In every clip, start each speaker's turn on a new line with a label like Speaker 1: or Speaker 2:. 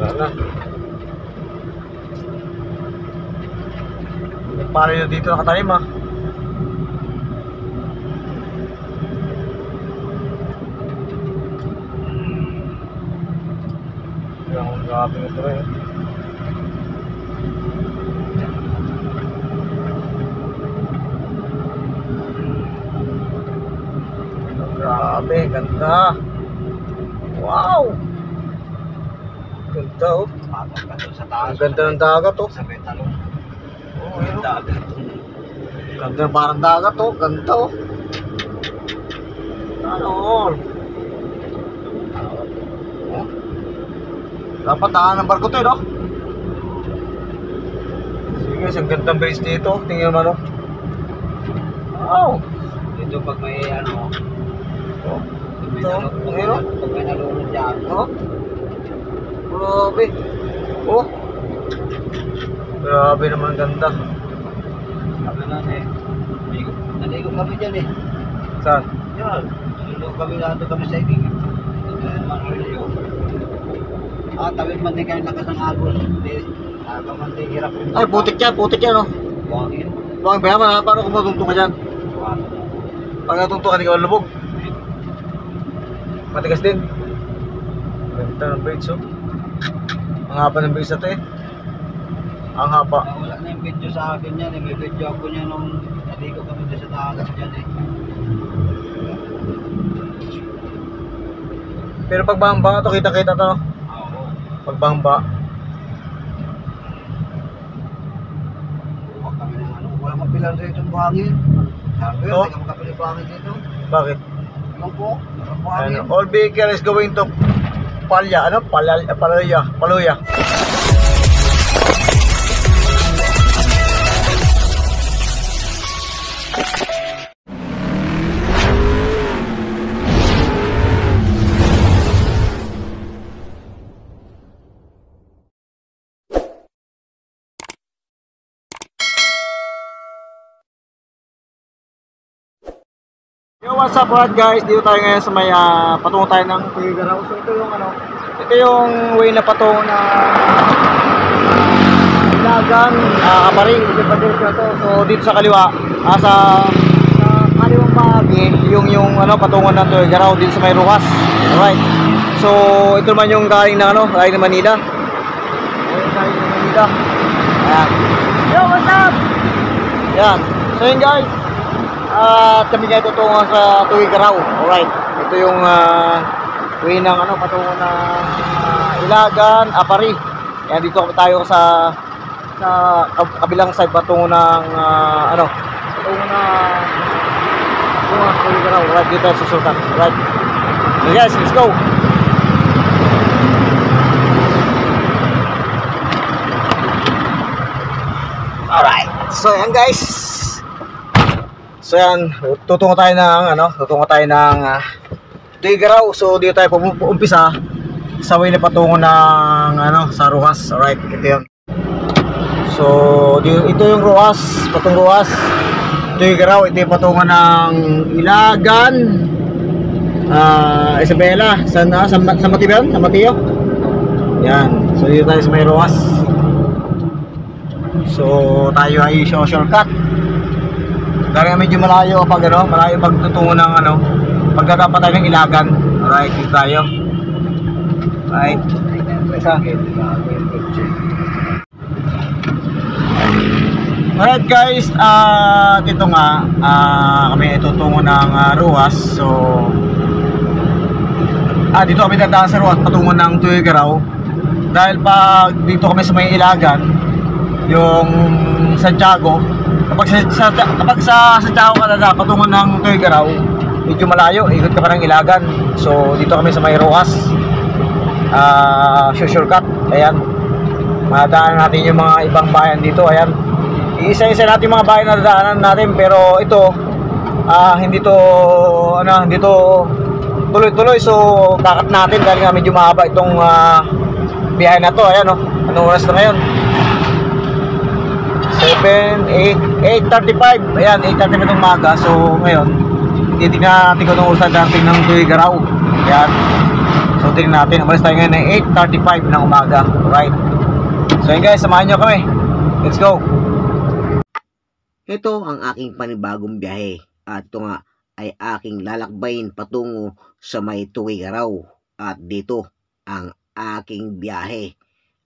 Speaker 1: Wala na. Paano yun dito nakatalim ha? Ang grabe ito eh. Grabe, ganda. Wow! Ganda oh. Ang ganda ng dagat oh.
Speaker 2: Sa metalong.
Speaker 1: Oh, ayun oh.
Speaker 2: Dagat.
Speaker 1: Ganda parang dagat oh. Ganda oh. Ano oh. Dapat daan ng barko to eh no? Sige, ang gandang base dito. Tingnan mo no. Wow!
Speaker 2: Dito pag may ano.
Speaker 1: Oh.
Speaker 2: Pag may
Speaker 1: Ito,
Speaker 2: nalunod. Pag may nalunod dyan.
Speaker 1: Oh. Grabe. Oh. Grabe naman ganda.
Speaker 2: Sabi na eh. Naligo kami dyan eh.
Speaker 1: Saan?
Speaker 2: Yan. Naligo kami lahat kami sa ibig. Tawid man din kayo lakas ng agos. Hindi. Man din hirap.
Speaker 1: Ay, putik yan no?
Speaker 2: Buhangin.
Speaker 1: Buhangin ba yan? Paano kung matungtong ka dyan?
Speaker 2: Buhangin.
Speaker 1: Pag natungtong ka, hindi ka malubog. Matigas din. Ganda ng bridge oh. Ang haba ng bridge na to eh. Ang haba.
Speaker 2: Wala na yung video sa akin yan eh. May video ako niya nung naligo kami doon sa dagat dyan eh.
Speaker 1: Pero pag bangba to, kita-kita to no?
Speaker 2: Oo.
Speaker 1: Pag bangba.
Speaker 2: Huwag kami ng ano. Wala mapilan dito yung buhangin. Sabi yun,
Speaker 1: Oh.
Speaker 2: hindi ka makapilang buhangin dito.
Speaker 1: Bakit?
Speaker 2: Ewan po. Walang buhangin.
Speaker 1: Ano, all vehicle is going to Palya, ano? Paluya. Yo, what's up guys? Dito tayo ngayon sa may patungo tayo ng Tuigaraw. So ito yung ano, ito yung way na patungo na Ilagan, Aparing, ito. So dito sa kaliwa, sa kaliwang bahagi, yung ano patungo ng Tuigaraw dito sa may Ruas. Alright. So ito naman yung galing na ano, galing ng Manila. Galing ng Manila. Ayan. Yo, what's up? Ayan. So yun guys. At kami ngayon tutungo sa Tuigaraw. Alright. Ito yung way ng ano, patungo ng Ilagan, Apari. Kaya dito tayo sa kabilang side patungo ng ano, patungo ng Tuigaraw. Alright, dito tayo susultan. Alright. So guys, let's go. Alright. So yan guys. So yan, tutungo tayo ng Tuigaraw. So dito tayo umpisa sa way na patungo ng ano, sa Ruas. Alright, ito yun. So ito yung Ruas, patungong Ruas. Tuigaraw, ito yung patungo ng Ilagan, Isabela, San Mateo ba yun? San Mateo. Yan, so dito tayo sa may Ruas. So tayo ay shortcut. Dahil medyo malayo pag ano, malayo pagtutungo ng ano, pagkadapat tayo ng Ilagan. Alright, dito tayo. Right. Isa. Alright guys, dito nga kami tutungo ng Ruas. So dito kami dadaan sa Ruas patungo ng Tuigaraw. Dahil pag dito kami sa may Ilagan, yung Santiago, kapag sa Santiago ka na patungo ng Tuigaraw, medyo malayo, ikot ka pa ng Ilagan. So dito kami sa may Ruas, shortcut. Ayan, madaanan natin yung mga ibang bayan dito. Ayan, isa-isa natin yung mga bayan na dadaanan natin. Pero ito, hindi to tuloy-tuloy. So kakat natin dahil nga medyo mahaba itong biyahe na to. Ayan, anong oras na ngayon? 8:35. Ayan, 8:35 ng umaga. So ngayon, titignan natin kung anong oras na dating ng Tuigaraw. Ayan. So tingnan natin, umalis tayo ngayon ng 8:35 ng umaga. Alright. So yun guys, samahan nyo kami. Let's go.
Speaker 3: Ito ang aking panibagong biyahe at ito nga ay aking lalakbayin patungo sa may Tuguegarao at dito ang aking biyahe.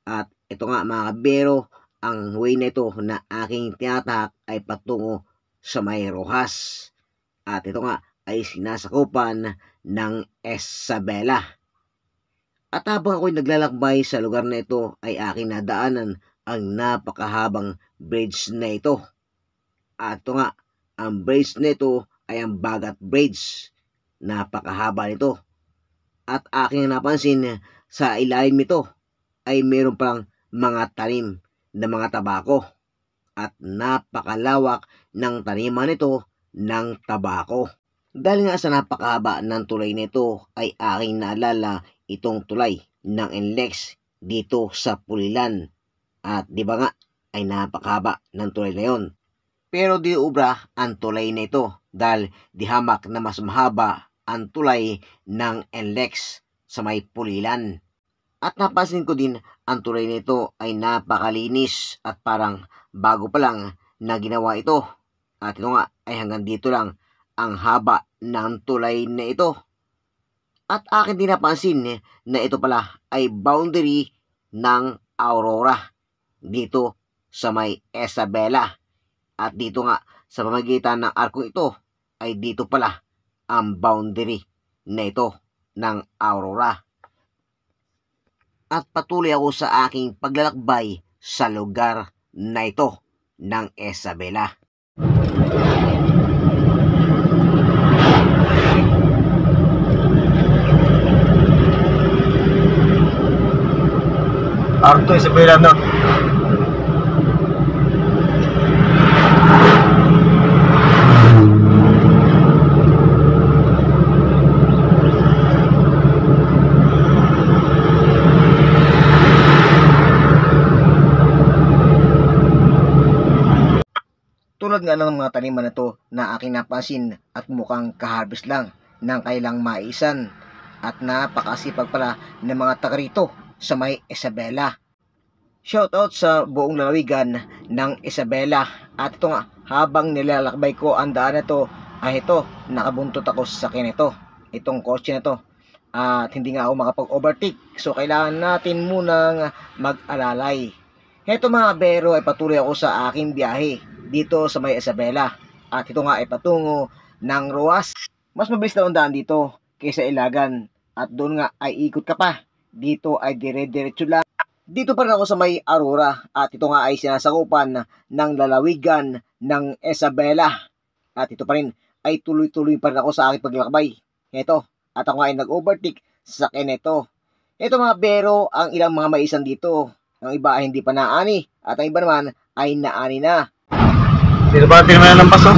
Speaker 3: At ito nga mga kabero, ang way na ito na aking tinatahak ay patungo sa may Rojas. At ito nga ay sinasakupan ng Isabela. At habang ako'y naglalakbay sa lugar na ito ay aking nadaanan ang napakahabang bridge na ito. At ito nga, ang bridge na ito ay ang Bagat Bridge. Napakahaba nito. At aking napansin sa ilalim nito ay mayroon pang mga tanim na mga tabako. At napakalawak ng taniman nito ng tabako. Dahil nga sa napakahaba ng tulay nito ay aking naalala itong tulay ng NLEX dito sa Pulilan. At di ba nga ay napakahaba ng tulay na yon. Pero di ubra ang tulay na ito dahil di hamak na mas mahaba ang tulay ng NLEX sa may Pulilan. At napansin ko din ang tulay nito ay napakalinis at parang bago pa lang na ginawa ito. At ito nga ay hanggang dito lang ang haba ng tulay na ito. At akin din napansin na ito pala ay boundary ng Aurora dito sa may Isabela. At dito nga sa pamagitan ng arko ito ay dito pala ang boundary na ito ng Aurora. At patuloy ako sa aking paglalakbay sa lugar na ito ng Isabela.
Speaker 1: Arto Isabela no.
Speaker 3: Tulad nga ng mga taniman na to na aking napansin at mukhang kaharbis lang ng kailang maisan at napakasipag pala ng mga taga rito sa may Isabela. Shoutout sa buong lalawigan ng Isabela. At ito nga, habang nilalakbay ko ang daan na to ay ito, nakabuntot ako sa sakyan ito, itong kotse na to. At hindi nga ako makapag-overtake, so kailangan natin munang mag-alalay. Heto mga bero ay patuloy ako sa aking biyahe dito sa may Isabela. At ito nga ay patungo ng Roas. Mas mabilis na ang daan dito kaysa Ilagan. At doon nga ay ikot ka pa. Dito ay dire-diretso lang. Dito pa rin ako sa may Aurora. At ito nga ay sinasakupan ng lalawigan ng Isabela. At ito pa rin ay tuloy-tuloy pa rin ako sa aking paglalakbay. Ito. At ako ay nag-overtake sa sakyan ito. Ito mga bero ang ilang mga maisan dito. Ang iba ay hindi pa naani. At ang iba naman ay naani na.
Speaker 1: Dito ba tingnan ng paso?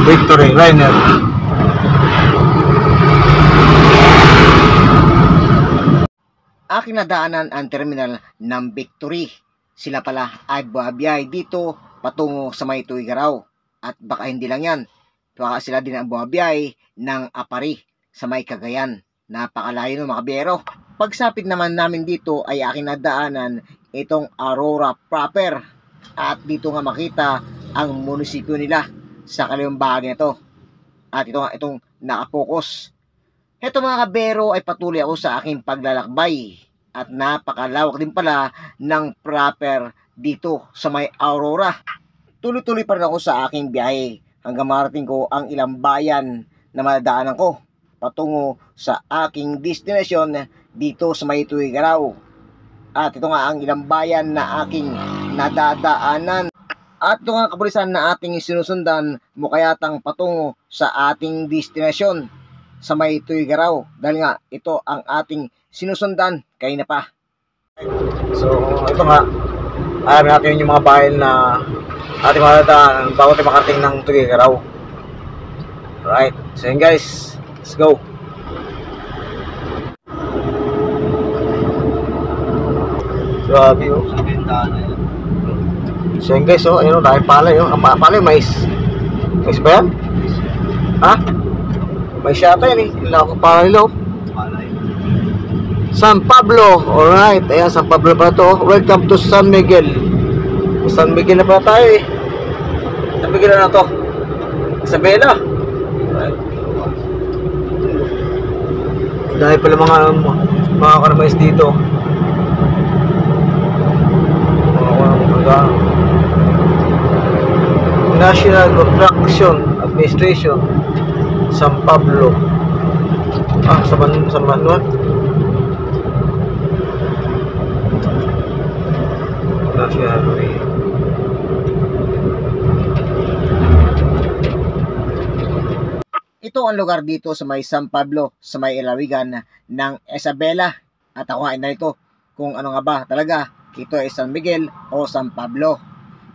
Speaker 1: Victory Liner.
Speaker 3: Aking nadaanan ang terminal ng Victory. Sila pala ay buhabiyay dito patungo sa may Tuguegarao. At baka hindi lang yan. Baka sila din ang buhabiyay ng Apari sa may Cagayan. Napakalayo ng mga biyero. Pagsapit naman namin dito ay aking nadaanan itong Aurora proper. At dito nga makita ang munisipyo nila sa kaliwang bahagi nito. At ito nga itong nakapokus. Ito mga kabero ay patuloy ako sa aking paglalakbay. At napakalawak din pala ng proper dito sa may Aurora. Tuloy-tuloy pa rin ako sa aking biyahe hanggang marating ko ang ilang bayan na madadaanan ko patungo sa aking destinasyon dito sa may Tuguegarao. At ito nga ang ilang bayan na aking nadadaanan. At ito nga kapulisan na ating sinusundan mukayatang patungo sa ating destinasyon sa may Tuguegarao. Dahil nga ito ang ating sinusundan kanina pa.
Speaker 1: So ito nga, alamin natin yung mga bayan na ating madadaanan bago tayo makarating ng Tuguegarao. Alright, so yun guys, let's go. Grabe oh.
Speaker 2: Sa bintana yan.
Speaker 1: So yun guys, oh, ayun, dahil palay, oh. Ang palay, mais. Mais ba yan? Ha? May shata yan eh. Ilako para nila.
Speaker 2: Palay.
Speaker 1: San Pablo. Alright. Ayan, San Pablo pa to. Welcome to San Miguel. San Miguel na pala tayo eh. San Miguel na to. Isabela. Alright. Dahil pala mga karamays dito. Mga National Construction Administration, San Pablo. Sa Manuel. National Way. Ito ang lugar dito sa may San Pablo, sa may lalawigan ng Isabela. At ako nga inalito kung ano nga ba talaga ito ay San Miguel o San Pablo.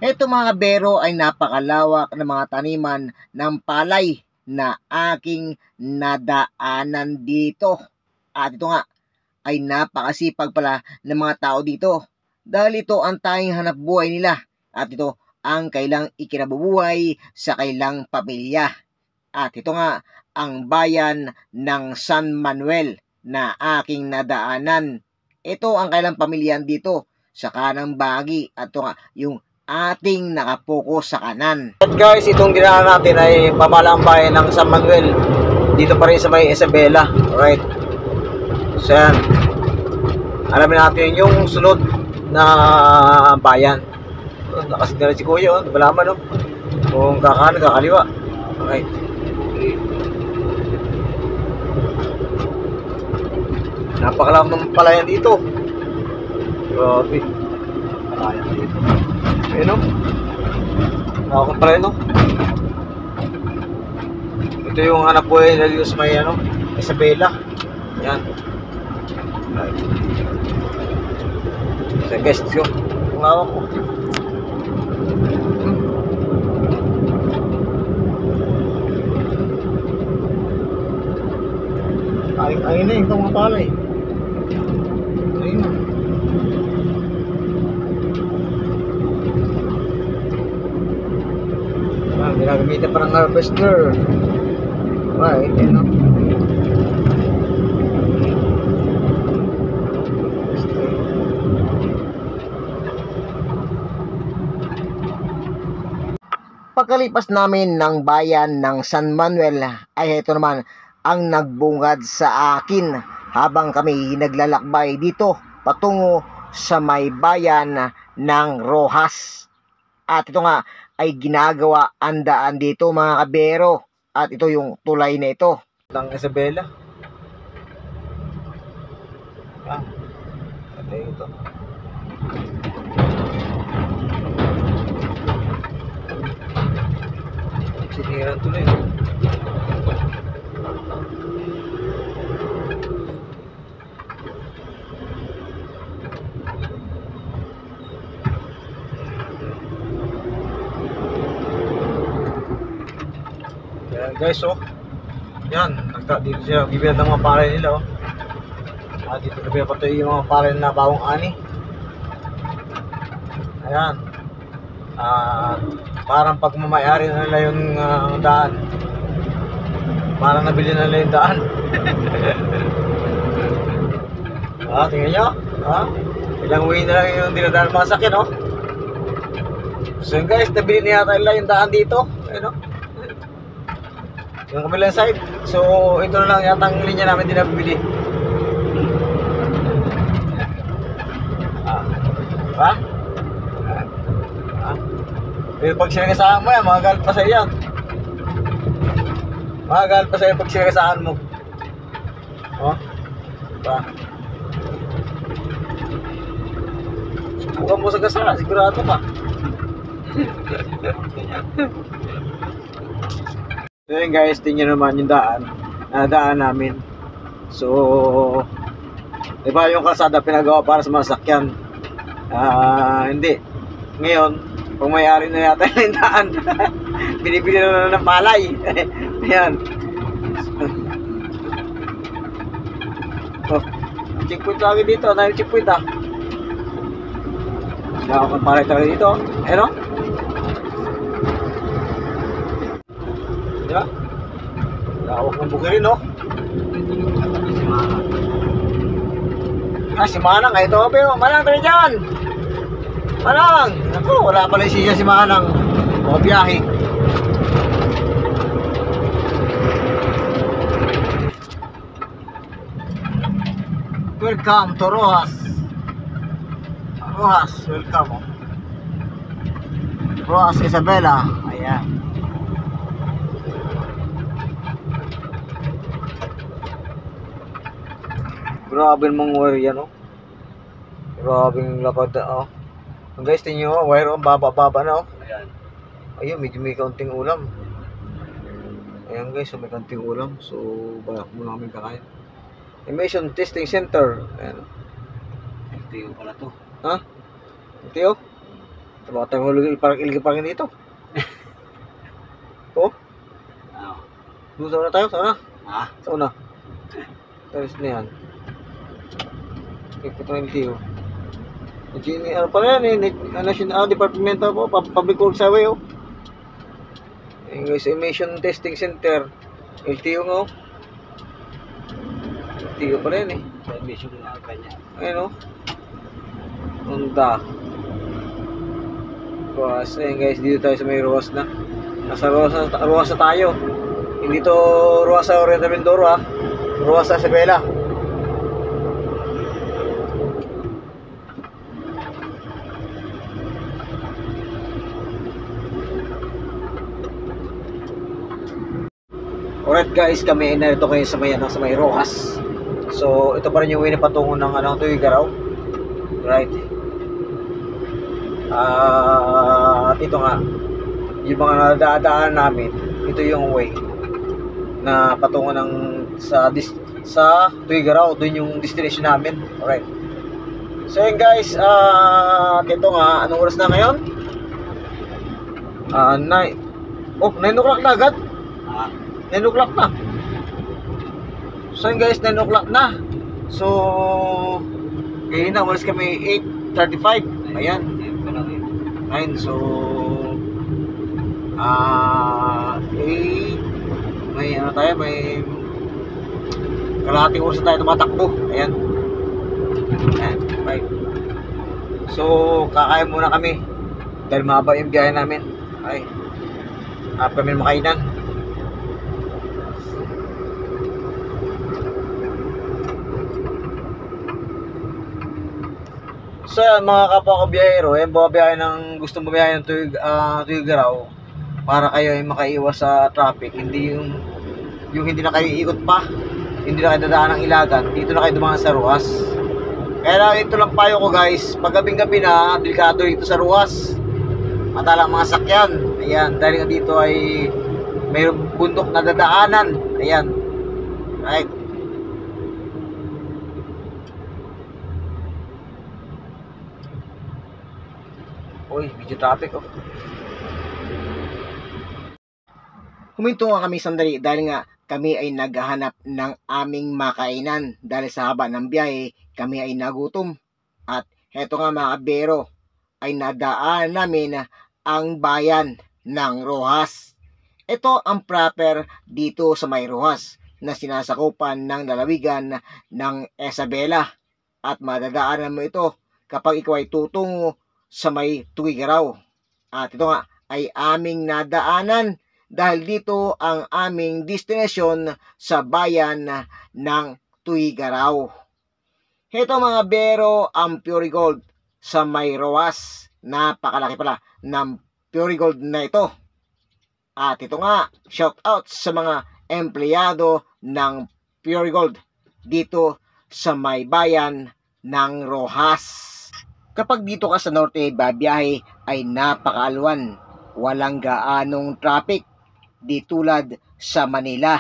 Speaker 1: Ito mga bero ay napakalawak ng mga taniman ng palay na aking nadaanan dito. At ito nga ay napakasipag pala ng mga tao dito. Dahil ito ang tanging hanap buhay nila. At ito ang kailang ikinabubuhay sa kailang pamilya. At ito nga ang bayan ng San Manuel na aking nadaanan. Ito ang kailang pamilyan dito sa kanang bahagi. At ito nga yung ating nakapokus sa kanan. At guys, itong dinaanan natin ay pamalang bayan ng San Manuel. Dito pa rin sa may Isabela. Alright. So yan. Alamin natin yung sunod na bayan. Nakasignan si Kuya. Malaman kung kakanan, kakaliwa. Alright. Napakalawak ng palayan dito. Grabe.
Speaker 2: Palayan dito.
Speaker 1: Ayun o. Nakakot pala yun o. Ito yung anak ko ay dito sa may Isabela. Yan. Sa guest ko. Ang lawak ko. Ayun na yung mga palay. Ayun na. Ginagamitan pa ng harvester. Right, ayun o. Pagkalipas namin ng bayan ng San Manuel ay ito naman ang nagbungad sa akin habang kami naglalakbay dito patungo sa may bayan ng Rojas. At ito nga ay ginagawa ang daan dito mga kabero. At ito yung tulay na ito ng Isabela. Ito ito. Siniran tuloy. Yan guys, yan, dito sila bibili ng mga palay nila dito na patuloy yung mga palay na bawang ani. Ayan. Parang pag mamayari na nila yung daan, parang nabili na nila yung daan. Tingnan nyo, ilang way na lang yung dinadaan mga sakyan So guys, nabili na yata nila yung daan dito. Ayun yung kabilang side. So ito na lang yata ang linya namin din nabibili. Pero pag sinagasaan mo yan, magagalit pa sa iyan. Magagalit pa sa iyo pag sinagasaan mo. Subukan mo sa gasa, sigurado ka. So yun guys, tingnan naman yung daan namin. So diba yung kalsada pinagawa para sa mga sakyan? Hindi. Ngayon, kung may-ari na yata yung daan, binibili na ng palay. Ayan. Checkpoint lagi dito, na yung checkpoint Nakakang palay talaga dito. Diba? Hawak ng bukirin, no?
Speaker 2: Ito yung katabi si Mara.
Speaker 1: Si Manang, ito, pero Manang, tayo dyan! Manang! Naku, wala pala siya si Manang. Mga biyahe. Welcome to Rojas. Rojas, welcome. Rojas Isabela. Ayan. Grabe mong wire yan, oh. Grabe yung lapad, oh. Guys, tingnan nyo, wire, oh, baba-baba na, oh.
Speaker 2: Ayan.
Speaker 1: Ayun, medyo may kaunting ulam. Ayan guys, so may kaunting ulam. So, balak muna kami kakain. Emission Testing Center. Ayan.
Speaker 2: Ito yung pala to.
Speaker 1: Ha? Ito yun? Ito baka tayo ilgipangin dito. Oh?
Speaker 2: Ah.
Speaker 1: Doon na tayo, sana.
Speaker 2: Ah.
Speaker 1: Sa una. Taris na yan. Ito yung tiyo. Ano pala yan eh, National Department of Public Works Highway, oh. Ayun guys, Emission Testing Center. LTO nga, oh. LTO pala yan eh.
Speaker 2: Sa emission na kanya.
Speaker 1: Ayun, oh. Punta. Ruas. Ayun guys, dito tayo sa may Ruas na. Nasa Ruas na tayo. Hindi to Ruas sa Oriental Mindoro, ha. Ruas sa Isabela. Alright guys, kami ay narito kayo sa may Rojas. So, ito pa rin yung way na patungo ng Tuigaraw. Right. At ito nga, yung mga nadadaan namin, ito yung way na patungo ng sa Tuigaraw. Doon yung destination namin. Alright. So yun guys, ito nga, anong oras na ngayon? 9 o'clock na agad.
Speaker 2: Ah.
Speaker 1: 9 o'clock na. So yun guys, 9 o'clock na. So kaya na, umalis kami 8:35. Ayan.
Speaker 2: Ayun pala rin.
Speaker 1: 9. So 8. May ano tayo, may kalahating oras na tayo tumatakbo. Ayan. Ayan, 5. So kakain muna kami dahil mahaba yung biyahe namin. Ay, harap kami makainan. So yan, mga kapwa ko biyahero, yan bumabiyahe ng gustong bumiyahe ng Tuigaraw para kayo ay makaiwas sa traffic. Hindi yung hindi na kayo iikot pa, hindi na kayo dadaan ng Ilagan, dito na kayo dumaan sa Ruas. Kaya lang, ito lang payo ko guys, pag gabing-gabi na, delikado dito sa Ruas. Matalang mga sakyan. Ayan, dahil dito ay mayroong bundok na dadaanan. Ayan. Right. Uy, medyo traffic, oh. Huminto nga kami sandali dahil nga kami ay naghahanap ng aming makainan. Dahil sa haba ng biyahe, kami ay nagutom. At heto nga mga kabero, ay nadaan namin ang bayan ng Rojas. Ito ang proper dito sa may Rojas na sinasakupan ng lalawigan ng Isabela. At madadaanan mo ito kapag ikaw ay tutungo sa may Tuigaraw. At ito nga ay aming nadaanan dahil dito ang aming destination sa bayan ng Tuigaraw. Ito mga bero, ang Pure Gold sa may Rojas. Napakalaki pala ng Pure Gold na ito. At ito nga, shout out sa mga empleyado ng Pure Gold dito sa may bayan ng Rojas. Kapag dito ka sa norte babiyahe ay napakaalwan. Walang gaanong traffic di tulad sa Manila.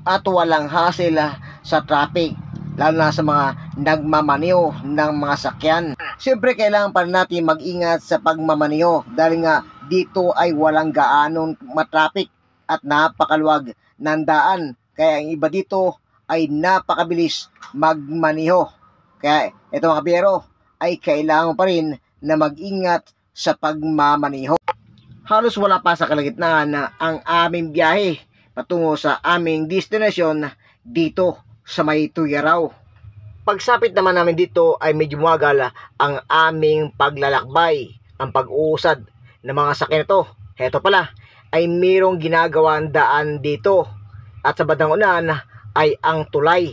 Speaker 1: At walang hassle sa traffic lalo na sa mga nagmamaniho ng mga sakyan. Siyempre kailangan pa natin mag-ingat sa pagmamaniho dahil nga dito ay walang gaanong matraffic at napakaluwag ng daan. Kaya ang iba dito ay napakabilis magmaniho. Kaya ito mga kabiyero ay kailangan pa rin na mag-ingat sa pagmamaniho. Halos wala pa sa kalagitnaan na ang aming biyahe.
Speaker 3: patungo sa aming destinasyon dito sa may Tugigaraw. Pagsapit naman namin dito ay medyo magal ang aming paglalakbay, ang pag-uusad ng mga sakyan nito. Heto pala ay mayroong ginagawang daan dito at sa bandang unahan ay ang tulay.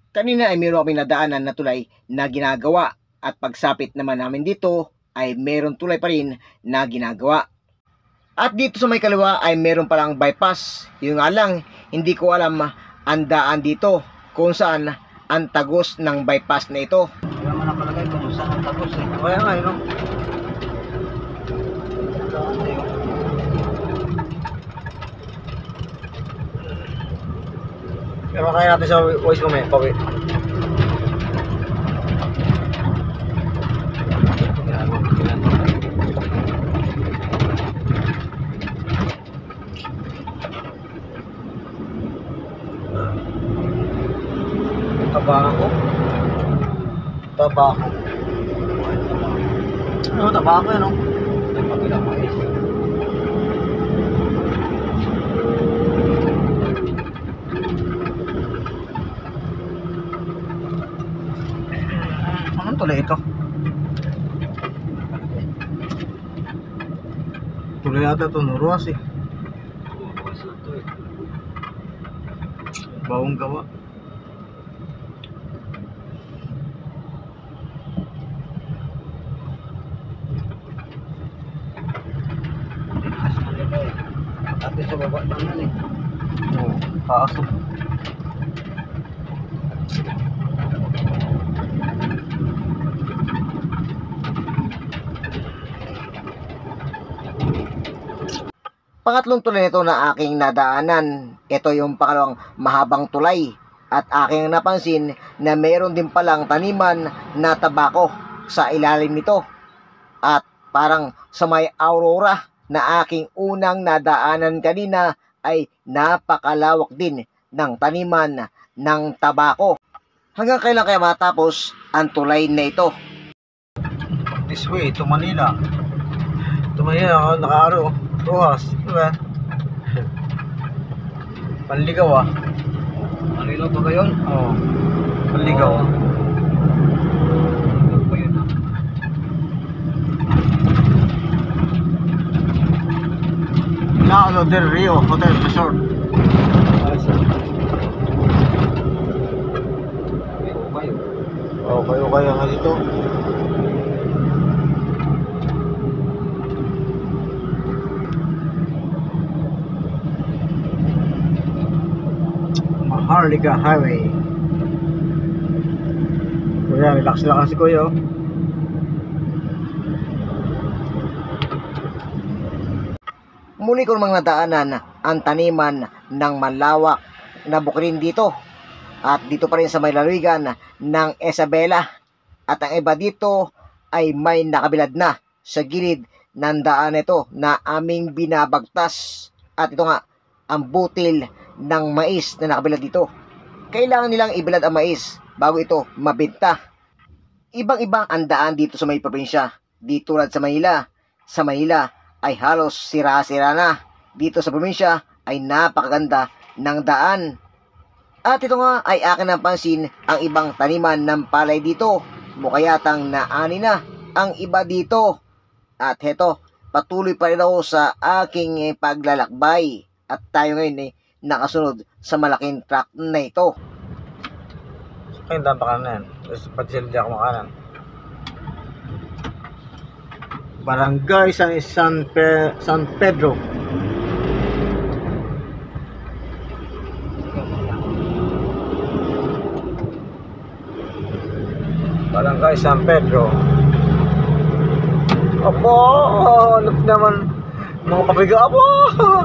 Speaker 3: Kanina ay mayroong kaming nadaanan na tulay na ginagawa at pagsapit naman namin dito ay mayroong tulay pa rin na ginagawa. At dito sa may kaliwa ay mayroon palang bypass. Yung nga lang, hindi ko alam ang daan dito kung saan ang tagos ng bypass na ito.
Speaker 2: Kaya mo nakalagay kung saan ang tagos eh.
Speaker 1: Kaya nga, no? Pero kaya natin sa voice mo, Pawi. Tabako. Tabako. Ano, tabako yan, no?
Speaker 2: Nagpapilang mais.
Speaker 1: Anong tuloy ito? Tuloy yata ito, Nuruas eh.
Speaker 2: Bukas na to eh.
Speaker 1: Bawang gawa.
Speaker 2: Tikas na nila eh. Ate sa baba lang yan eh.
Speaker 1: Oo, kaso.
Speaker 3: Pangatlong tulay nito na aking nadaanan. Ito yung pangalawang mahabang tulay. At aking napansin na mayroon din palang taniman na tabako sa ilalim nito. At parang sa may Aurora na aking unang nadaanan kanina ay napakalawak din ng taniman ng tabako. Hanggang kailan kaya matapos ang tulay na ito?
Speaker 1: This way, to Manila. To Manila, nakaaro. Ruhas, diba? Panligaw ah.
Speaker 2: Manila ba kayo?
Speaker 1: Oo. Panligaw.
Speaker 2: Ano ba yun ah?
Speaker 1: Laalo del Rio Hotel Resort. Oh, kayo nga dito. Maharlika Highway. Kuya, relax lang kasi kuya. Oh.
Speaker 3: Muli ko namang nadaanan ang taniman ng malawak na bukirin dito. At dito pa rin sa may lalawigan ng Isabela. At ang iba dito ay may nakabilad na sa gilid ng daan ito na aming binabagtas. At ito nga, ang butil ng mais na nakabilad dito. Kailangan nilang ibilad ang mais bago ito mabenta. Ibang-ibang ang daan dito sa may probinsya. Dito tulad sa Manila. Sa Manila ay halos sira-sira na. Dito sa probinsya ay napakaganda ng daan. At ito nga ay akin napansin ang ibang taniman ng palay dito. Mukha yatang naani na ang iba dito. At heto, patuloy pa rin ako sa aking paglalakbay. At tayo ngayon ay nakasunod sa malaking truck na ito.
Speaker 1: Ayun, daan pa kanan yan. Pati sila di ako makanan. Barangay San Pedro. Barangay San Pedro. Apo, ano naman mga pabiga, apo.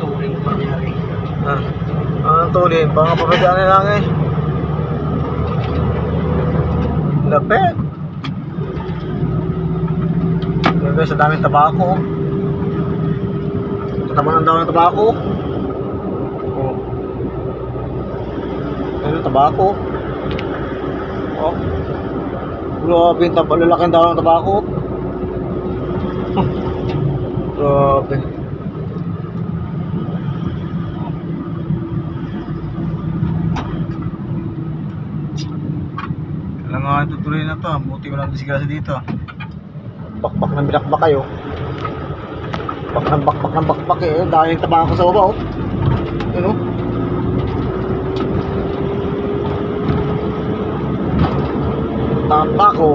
Speaker 2: Turing pangyari.
Speaker 1: Ang tulin, mga pabiga na lang eh. Lapit. Guys, sa daming tabako. Tataman ang daw ng tabako. Oh. Ayun, tabako. Oh. Grabe, lalaki ang daw ng tabako. Grabe. Sayang nga tutuloy na to. Buti ko lang disgrasya dito. Bakbak ng binakbak kayo. Bakbak ng bakbak eh. Dahil taba ako sa baba oh. Yun oh. Tabako.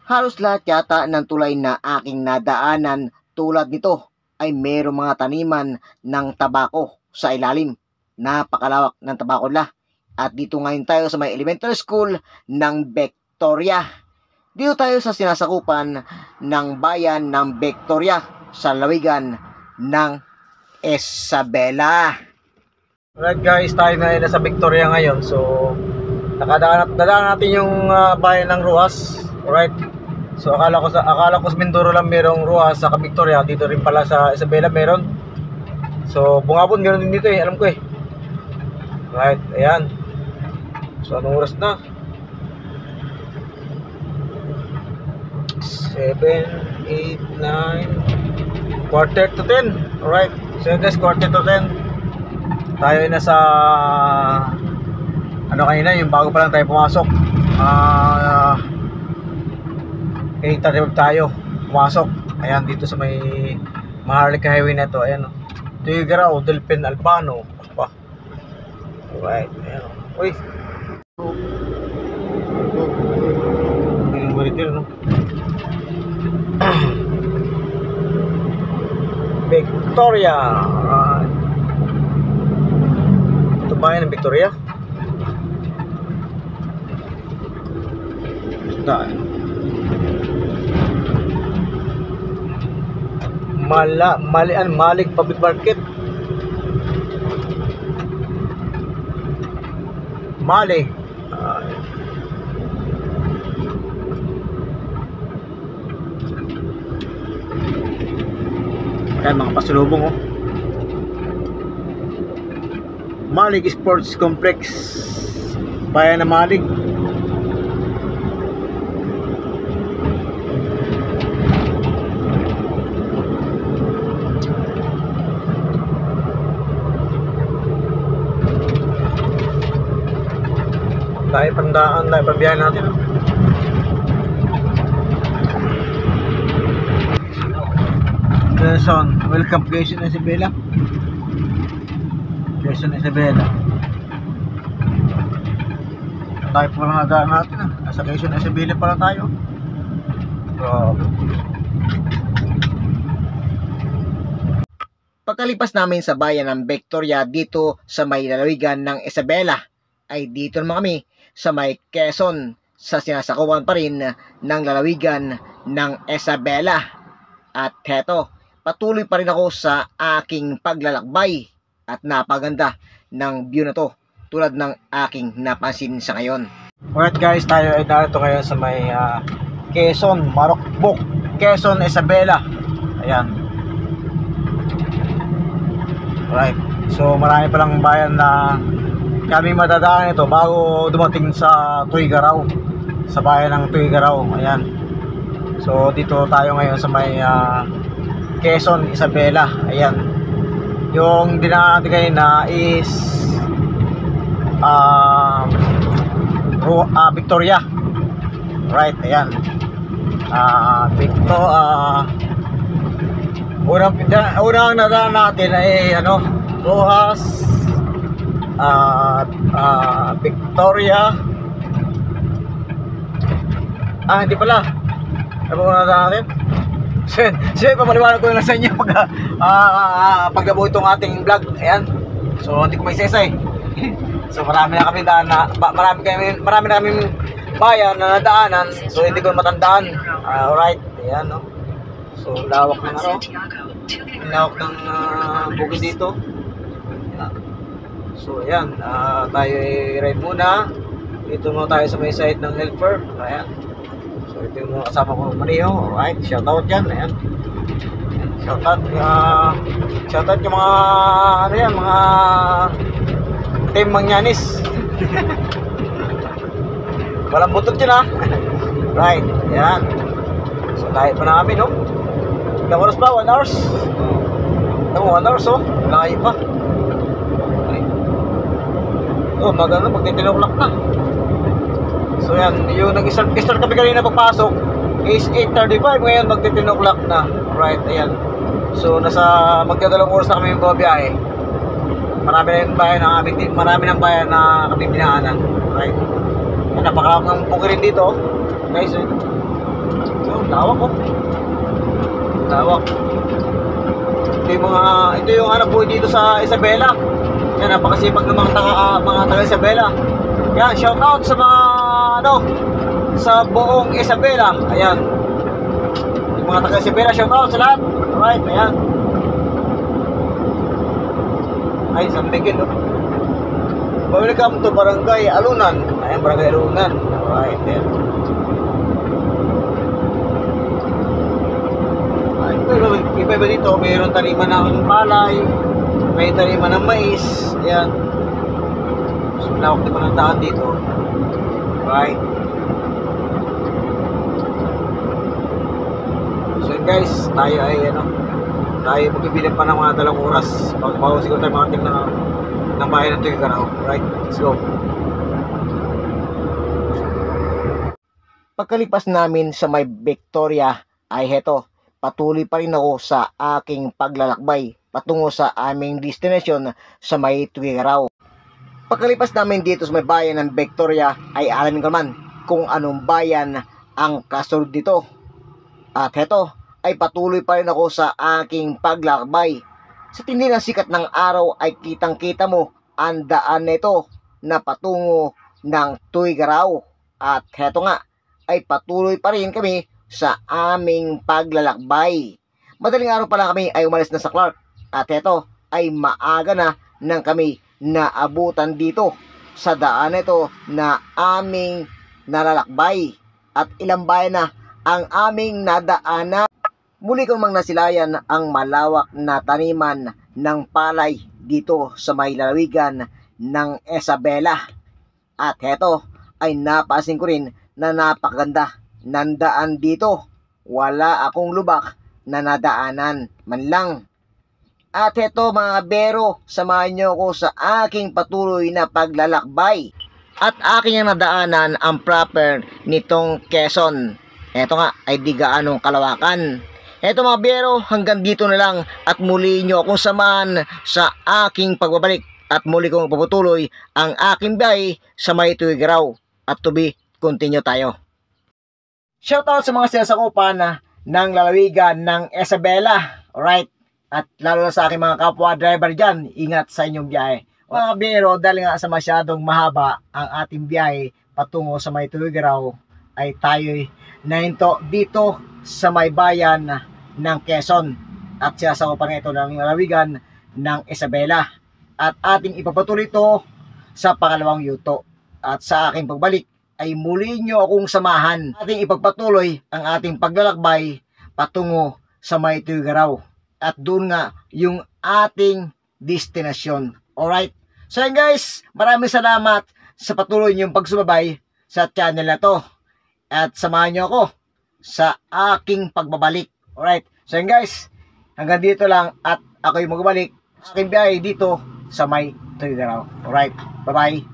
Speaker 3: Halos lahat yata ng tulay na aking nadaanan tulad nito ay mayroong mga taniman ng tabako sa ilalim. Napakalawak ng tabako nila. At dito ngayon tayo sa may elementary school ng Victoria. Dito tayo sa sinasakupan ng bayan ng Victoria sa lawigan ng Isabela.
Speaker 1: Alright guys, tayo na nasa Victoria ngayon. So, dadaan natin yung bayan ng Ruas. Alright. So, akala ko sa Mindoro lang merong Ruas sa Victoria. Dito rin pala sa Isabela meron. So, Bungabon meron din dito eh. Alam ko eh. Alright, ayan. So, anong oras na? 7, 8, 9 quarter to 10. Alright. So guys, quarter to 10. Tayo ay nasa ano kanina, yung bago pa lang tayo pumasok. 8:35 tayo pumasok. Ayan, dito sa may Maharlika Highway na to. Ayan o. Tuigaraw, Delpin, Albano. Pa. Alright. Ayan o. Uy. Ayun, balitir no. Victoria. Ito bayan ng Victoria. Malig Public Market. Malig. Ayan mga pasulubong oh. Malig Sports Complex. Bayan ng Malig. Dahil pandaan, dahil pabiyahan natin oh. Quezon, welcome Quezon Isabela. Quezon Isabela. Tayo pa lang nadaan natin ah. Nasa Quezon Isabela pala tayo. So,
Speaker 3: Pagkalipas namin sa bayan ng Victoria dito sa may lalawigan ng Isabela, ay dito naman kami sa may Quezon sa sinasakupan pa rin ng lalawigan ng Isabela. At heto, patuloy pa rin ako sa aking paglalakbay at napaganda ng view na to tulad ng aking napansin sa ngayon.
Speaker 1: alright guys, tayo ay narito ngayon sa may Quezon, Marokbok, Quezon, Isabela. Ayan. Alright. So marami palang bayan na kami madadaan ito bago dumating sa Tuigaraw, sa bayan ng Tuigaraw. Ayan. So dito tayo ngayon sa may Quezon, Isabela. Ayan. Yung dinaanan natin na is Victoria. Right, ayan. Unang nadaan natin ay Rojas, Victoria. Hindi pala. Ano ba nadaan natin? Sige, papaliwanag ko lang sa inyo pag nabuo itong ating vlog. Ayan. So, hindi ko may sesay. So, marami na kami daan na, marami na kami bayan na nadaanan. So, hindi ko matandaan. Alright. Ayan, no. So, lawak ng lawak ng bukid dito. Ayan. So, ayan. Tayo i-ride muna. Dito muna tayo sa may side ng helper. Ayan. So ito yung mga kasama ko Mario. Alright, shoutout dyan. Ayan. Shoutout yung mga mga team Mangyanis. Walang butot yun ha. Right, ayan. So tayo pa na kami no. Ilang oras ba? 1 hours? 1 hours oh. Layo pa. Okay. Oh, magtitinok na. So yan, yung nag-start kami kanina pagpasok is 8:35, ngayon magti-10 o'clock na. Alright, ayan. So nasa magdadalawang oras na kami yung babiyahe. Marami na yung bayan na kami, marami ng bayan na kami pinaanan. Alright. Yan, napakalawak ng bukirin dito. Guys, so, lawak ko. Lawak. Ito yung anak po dito sa Isabela. Yan, napakasipag ng mga taga Isabela. Yan, shout out sa mga sa buong Isabela. Ayan. Yung mga taga Isabela, shout out sa lahat. Alright, ayan. Ay, San Miguel, no? Welcome to Barangay Alunan. Ayan, Barangay Alunan. Alright, ayan. Iba dito, mayroon taniman ng palay, may taniman ng mais. Ayan. So, lawak naman ang daan dito. Right. So guys, tayo ay tayo magbibilang pa ng mga dalawang oras. Bago siguro tayo makating ng bayan ng Tuguegarao. Right, let's go.
Speaker 3: Pagkalipas namin sa may Victoria ay heto, patuloy pa rin ako sa aking paglalakbay patungo sa aming destination sa may Tuguegarao. Pagkalipas namin dito sa may bayan ng Victoria ay alamin ko naman kung anong bayan ang kasunod dito. At heto ay patuloy pa rin ako sa aking paglalakbay. Sa tindi ng sikat ng araw ay kitang-kita mo ang daan nito na patungo ng Tuguegarao. At heto nga ay patuloy pa rin kami sa aming paglalakbay. Madaling araw pa lang kami ay umalis na sa Clark. At heto ay maaga na nang kami naabutan dito sa daan ito na aming nalalakbay. At ilang bayan na ang aming nadaanan. Muli kong nasilayan ang malawak na taniman ng palay dito sa may lalawigan ng Isabela. At heto ay napasin ko rin na napakaganda ng daan dito. Wala akong lubak na nadaanan man lang. At heto mga bero, samahan nyo ako sa aking patuloy na paglalakbay. At aking nadaanan ang proper nitong Quezon. Heto nga ay di gaanong kalawakan. Heto mga bero, hanggang dito na lang at muli nyo akong samahan sa aking pagbabalik. At muli kong paputuloy ang aking biyahe sa may Tuguegarao. At to be continue tayo. Shoutout sa mga sinasakupan ng lalawigan ng Isabela. Alright? At lalo na sa aking mga kapwa driver dyan, ingat sa inyong biyahe. Mga biro, dahil nga sa masyadong mahaba ang ating biyahe patungo sa may Tuguegarao, ay tayo'y nahinto dito sa may bayan ng Quezon. At sinasakupan ito ng lalawigan ng Isabela. At ating ipapatuloy ito sa pangalawang yuto. At sa aking pagbalik, ay muli nyo akong samahan. Ating ipagpatuloy ang ating paglalakbay patungo sa may Tuguegarao. At doon nga yung ating destinasyon. Alright? So yun guys, maraming salamat sa patuloy niyong pagsubabay sa channel na to. At samahan nyo ako sa aking pagbabalik. Alright? So yun guys, hanggang dito lang at ako'y magbabalik sa aking biyahe dito sa may Tuguegarao. Alright? Bye-bye.